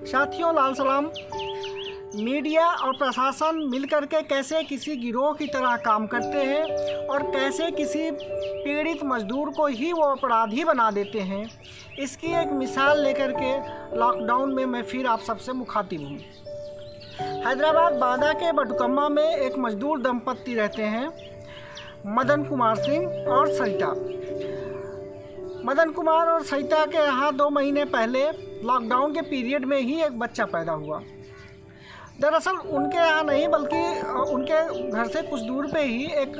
साथियों, लाल सलाम। मीडिया और प्रशासन मिलकर के कैसे किसी गिरोह की तरह काम करते हैं और कैसे किसी पीड़ित मजदूर को ही वो अपराधी बना देते हैं, इसकी एक मिसाल लेकर के लॉकडाउन में मैं फिर आप सबसे मुखातिब हूँ। हैदराबाद बादा के बटुकम्मा में एक मजदूर दंपत्ति रहते हैं, मदन कुमार सिंह और सरिता। मदन कुमार और सरिता के यहाँ 2 महीने पहले लॉकडाउन के पीरियड में ही एक बच्चा पैदा हुआ। दरअसल उनके यहाँ नहीं बल्कि उनके घर से कुछ दूर पे ही एक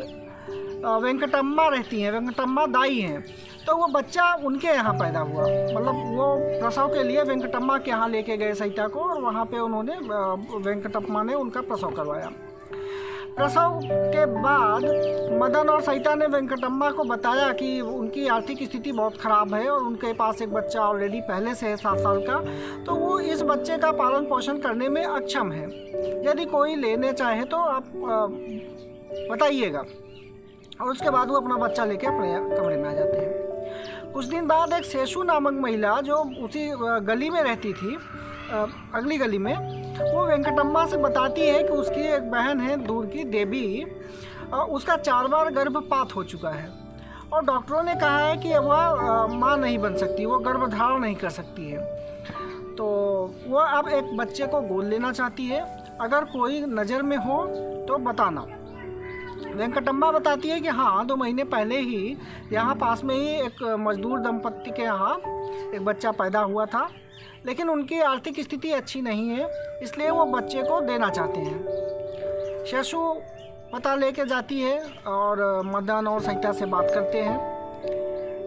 वेंकटम्मा रहती हैं, वेंकटम्मा दाई हैं, तो वो बच्चा उनके यहाँ पैदा हुआ। मतलब वो प्रसव के लिए वेंकटम्मा के यहाँ लेके गए सरिता को और वहाँ पे उन्होंने वेंकटम्मा ने उनका प्रसव करवाया। प्रसव के बाद मदन और सरिता ने वेंकटम्मा को बताया कि उनकी आर्थिक स्थिति बहुत ख़राब है और उनके पास एक बच्चा ऑलरेडी पहले से है 7 साल का, तो वो इस बच्चे का पालन पोषण करने में अक्षम है। यदि कोई लेने चाहे तो आप बताइएगा। और उसके बाद वो अपना बच्चा लेके अपने कमरे में आ जाते हैं। कुछ दिन बाद एक शेषु नामक महिला जो उसी गली में रहती थी, अगली गली में, वो वेंकटम्मा से बताती है कि उसकी एक बहन है दूर की देवी, उसका 4 बार गर्भपात हो चुका है और डॉक्टरों ने कहा है कि वह माँ नहीं बन सकती, वो गर्भधारण नहीं कर सकती है। तो वह अब एक बच्चे को गोद लेना चाहती है। अगर कोई नज़र में हो तो बताना। वेंकटम्मा बताती है कि हाँ, 2 महीने पहले ही यहाँ पास में ही एक मजदूर दंपत्ति के यहाँ एक बच्चा पैदा हुआ था, लेकिन उनकी आर्थिक स्थिति अच्छी नहीं है, इसलिए वो बच्चे को देना चाहते हैं। शेषु पता लेके जाती है और मदन और सरिता से बात करते हैं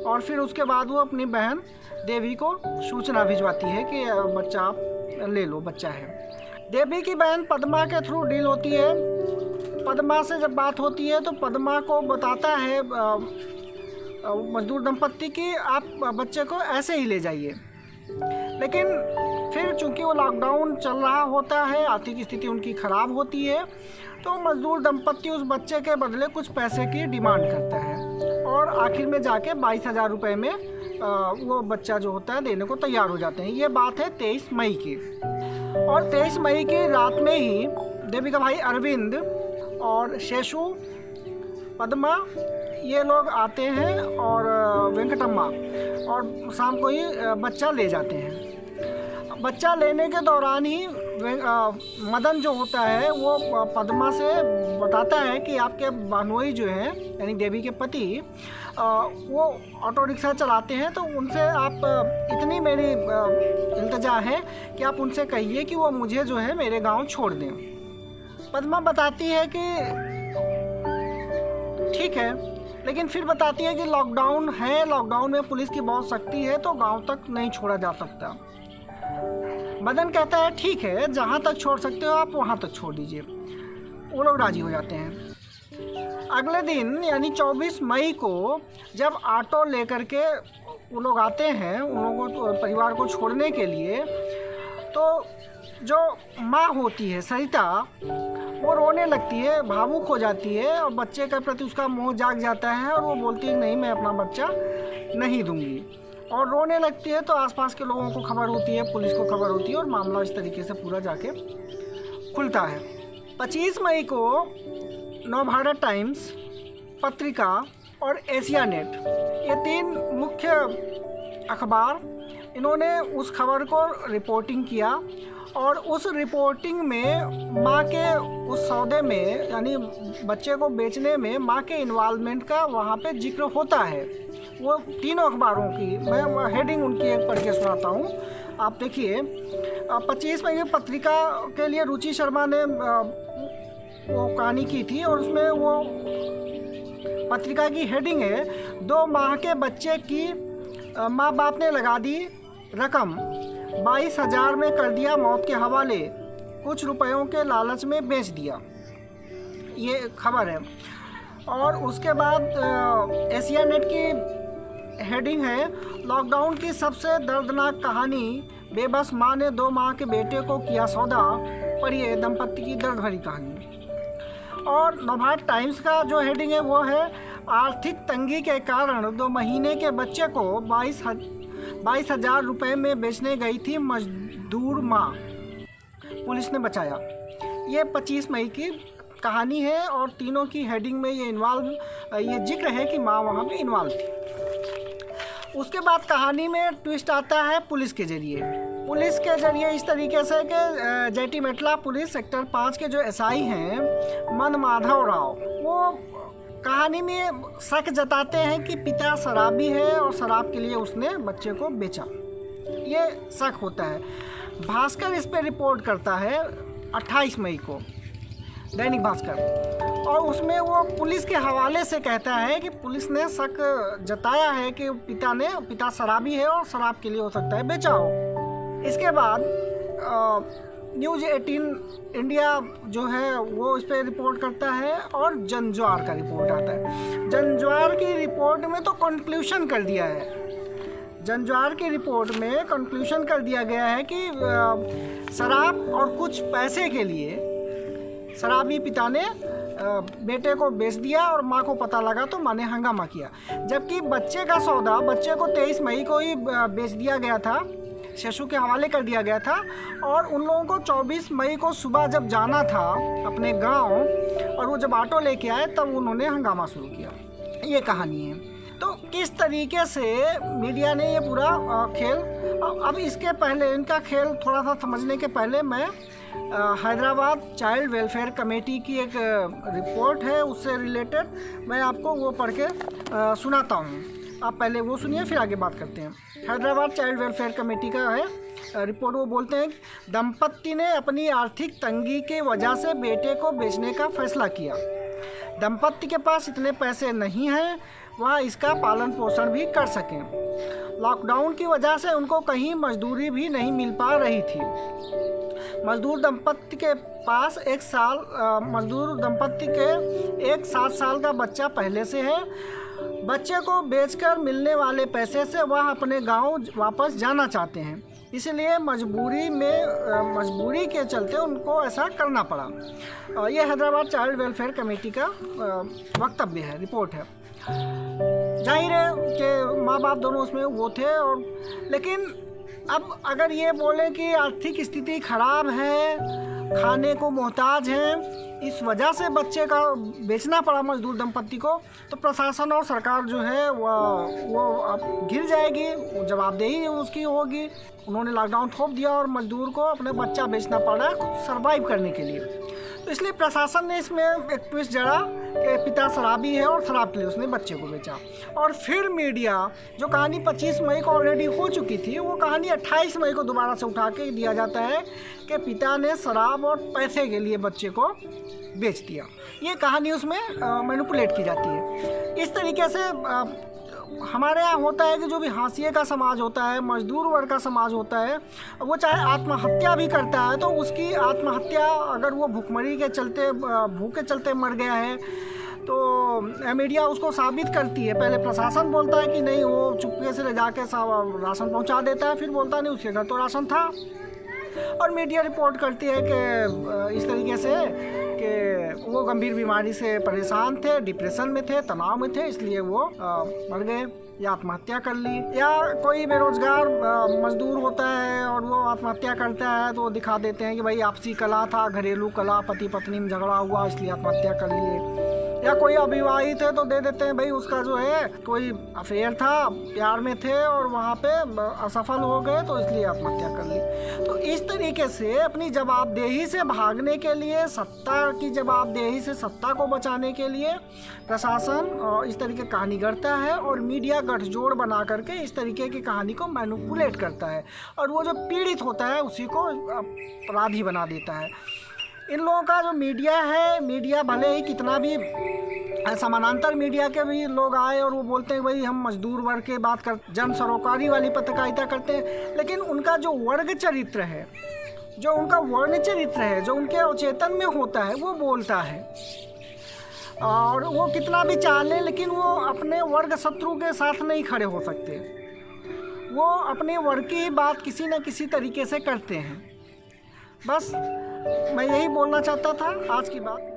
और फिर उसके बाद वो अपनी बहन देवी को सूचना भिजवाती है कि बच्चा आप ले लो, बच्चा है। देवी की बहन पद्मा के थ्रू डील होती है। पद्मा से जब बात होती है तो पद्मा को बताता है मजदूर दंपत्ति कि आप बच्चे को ऐसे ही ले जाइए। लेकिन फिर चूंकि वो लॉकडाउन चल रहा होता है, आर्थिक स्थिति उनकी ख़राब होती है, तो मजदूर दंपत्ति उस बच्चे के बदले कुछ पैसे की डिमांड करता है और आखिर में जाके 22,000 रुपये में वो बच्चा जो होता है देने को तैयार हो जाते हैं। ये बात है 23 मई की। और 23 मई की रात में ही देवी का भाई अरविंद और शेषु, पद्मा, ये लोग आते हैं और वेंकटम्मा और शाम को ही बच्चा ले जाते हैं। बच्चा लेने के दौरान ही मदन जो होता है वो पद्मा से बताता है कि आपके बानोई जो हैं, यानी देवी के पति, वो ऑटो रिक्शा चलाते हैं, तो उनसे आप इतनी मेरी इल्तिजा है कि आप उनसे कहिए कि वो मुझे जो है मेरे गांव छोड़ दें। पद्मा बताती है कि ठीक है, लेकिन फिर बताती है कि लॉकडाउन है, लॉकडाउन में पुलिस की बहुत सख्ती है, तो गांव तक नहीं छोड़ा जा सकता। मदन कहता है ठीक है, जहां तक छोड़ सकते हो आप वहां तक छोड़ दीजिए। वो लोग राजी हो जाते हैं। अगले दिन यानी 24 मई को जब ऑटो लेकर के वो लोग आते हैं उन लोगों को, परिवार को छोड़ने के लिए, तो जो माँ होती है सरिता, वो रोने लगती है, भावुक हो जाती है और बच्चे के प्रति उसका मोह जाग जाता है और वो बोलती है नहीं, मैं अपना बच्चा नहीं दूंगी, और रोने लगती है। तो आसपास के लोगों को खबर होती है, पुलिस को खबर होती है और मामला इस तरीके से पूरा जाके खुलता है। 25 मई को नवभारत टाइम्स पत्रिका और एशिया नेट, ये 3 मुख्य अखबार, इन्होंने उस खबर को रिपोर्टिंग किया और उस रिपोर्टिंग में माँ के उस सौदे में, यानी बच्चे को बेचने में माँ के इन्वॉल्वमेंट का वहाँ पे जिक्र होता है। वो 3 अखबारों की मैं हेडिंग उनकी एक पढ़ के सुनाता हूँ, आप देखिए। 25 मई की पत्रिका के लिए रुचि शर्मा ने वो कहानी की थी और उसमें वो पत्रिका की हेडिंग है, 2 माह के बच्चे की माँ बाप ने लगा दी रकम, 22,000 में कर दिया मौत के हवाले, कुछ रुपयों के लालच में बेच दिया। ये खबर है। और उसके बाद एशिया नेट की हेडिंग है, लॉकडाउन की सबसे दर्दनाक कहानी, बेबस माँ ने 2 माह के बेटे को किया सौदा, पढ़िए दंपत्ति की दर्द भरी कहानी। और नवभारत टाइम्स का जो हेडिंग है वो है, आर्थिक तंगी के कारण 2 महीने के बच्चे को 22,000 रुपये में बेचने गई थी मजदूर माँ, पुलिस ने बचाया। ये 25 मई की कहानी है और तीनों की हेडिंग में ये जिक्र है कि माँ वहाँ पे इन्वॉल्व थी। उसके बाद कहानी में ट्विस्ट आता है पुलिस के ज़रिए इस तरीके से कि जेटी मेटला पुलिस सेक्टर 5 के जो एसआई हैं मन माधव राव, वो कहानी में शक जताते हैं कि पिता शराबी है और शराब के लिए उसने बच्चे को बेचा। ये शक होता है। भास्कर इस पे रिपोर्ट करता है 28 मई को, दैनिक भास्कर, और उसमें वो पुलिस के हवाले से कहता है कि पुलिस ने शक जताया है कि पिता शराबी है और शराब के लिए हो सकता है बेचा हो। इसके बाद न्यूज़ 18 इंडिया जो है वो इस पर रिपोर्ट करता है और जनज्वार का रिपोर्ट आता है। जनज्वार की रिपोर्ट में तो कंक्लूशन कर दिया है, जनज्वार की रिपोर्ट में कंक्लूशन कर दिया गया है कि शराब और कुछ पैसे के लिए शराबी पिता ने बेटे को बेच दिया और माँ को पता लगा तो माँ ने हंगामा किया। जबकि बच्चे का सौदा बच्चे को 23 मई को ही बेच दिया गया था, शशु के हवाले कर दिया गया था, और उन लोगों को 24 मई को सुबह जब जाना था अपने गांव और वो जब ऑटो लेके आए तब उन्होंने हंगामा शुरू किया। ये कहानी है। तो किस तरीके से मीडिया ने ये पूरा खेल, अब इसके पहले इनका खेल थोड़ा सा समझने के पहले मैं हैदराबाद चाइल्ड वेलफेयर कमेटी की एक रिपोर्ट है उससे रिलेटेड मैं आपको वो पढ़ के सुनाता हूँ। आप पहले वो सुनिए फिर आगे बात करते हैं। हैदराबाद चाइल्ड वेलफेयर कमेटी का है रिपोर्ट। वो बोलते हैं दंपत्ति ने अपनी आर्थिक तंगी के वजह से बेटे को बेचने का फैसला किया। दंपत्ति के पास इतने पैसे नहीं हैं वह इसका पालन पोषण भी कर सकें। लॉकडाउन की वजह से उनको कहीं मजदूरी भी नहीं मिल पा रही थी। मजदूर दंपत्ति के 7 साल का बच्चा पहले से है। बच्चे को बेचकर मिलने वाले पैसे से वह अपने गांव वापस जाना चाहते हैं, इसलिए मजबूरी के चलते उनको ऐसा करना पड़ा। ये हैदराबाद चाइल्ड वेलफेयर कमेटी का वक्तव्य है, रिपोर्ट है। जाहिर है कि माँ बाप दोनों उसमें वो थे, और लेकिन अब अगर ये बोले कि आर्थिक स्थिति खराब है, खाने को मोहताज हैं, इस वजह से बच्चे का बेचना पड़ा मजदूर दंपत्ति को, तो प्रशासन और सरकार जो है वो अब गिर जाएगी, जवाबदेही उसकी होगी। उन्होंने लॉकडाउन थोप दिया और मजदूर को अपने बच्चा बेचना पड़ा सरवाइव करने के लिए। तो इसलिए प्रशासन ने इसमें एक ट्विस्ट जड़ा कि पिता शराबी है और शराब के लिए उसने बच्चे को बेचा। और फिर मीडिया जो कहानी 25 मई को ऑलरेडी हो चुकी थी, वो कहानी 28 मई को दोबारा से उठा के दिया जाता है कि पिता ने शराब और पैसे के लिए बच्चे को बेच दिया। ये कहानी उसमें मैनिपुलेट की जाती है। इस तरीके से हमारे यहाँ होता है कि जो भी हाशिए का समाज होता है, मजदूर वर्ग का समाज होता है, वो चाहे आत्महत्या भी करता है तो उसकी आत्महत्या अगर वो भूखमरी के चलते भूख के चलते मर गया है तो मीडिया उसको साबित करती है। पहले प्रशासन बोलता है कि नहीं, वो चुपके से ले जाके राशन पहुंचा देता है, फिर बोलता है नहीं उसके घर तो राशन था, और मीडिया रिपोर्ट करती है कि इस तरीके से कि वो गंभीर बीमारी से परेशान थे, डिप्रेशन में थे, तनाव में थे, इसलिए वो मर गए या आत्महत्या कर ली। या कोई बेरोजगार मजदूर होता है और वो आत्महत्या करता है तो दिखा देते हैं कि भाई आपसी कलह था, घरेलू कलह, पति पत्नी में झगड़ा हुआ इसलिए आत्महत्या कर लिए। या कोई अविवाहित है तो दे देते हैं भाई उसका जो है कोई अफेयर था, प्यार में थे और वहाँ पे असफल हो गए तो इसलिए आत्महत्या कर ली। तो इस तरीके से अपनी जवाबदेही से भागने के लिए, सत्ता की जवाबदेही से सत्ता को बचाने के लिए प्रशासन इस तरीके की कहानी गढ़ता है और मीडिया गठजोड़ बना करके इस तरीके की कहानी को मैनिपुलेट करता है और वो जो पीड़ित होता है उसी को अपराधी बना देता है। इन लोगों का जो मीडिया है, मीडिया भले ही कितना भी समानांतर मीडिया के भी लोग आए और वो बोलते हैं भाई हम मजदूर वर्ग की बात कर, जन सरोकारी वाली पत्रकारिता करते हैं, लेकिन उनका जो वर्ग चरित्र है, जो उनका वर्ण चरित्र है, जो उनके अवचेतन में होता है वो बोलता है। और वो कितना भी चाह लें लेकिन वो अपने वर्ग शत्रु के साथ नहीं खड़े हो सकते, वो अपने वर्ग की बात किसी न किसी तरीके से करते हैं। बस मैं यही बोलना चाहता था आज की बात।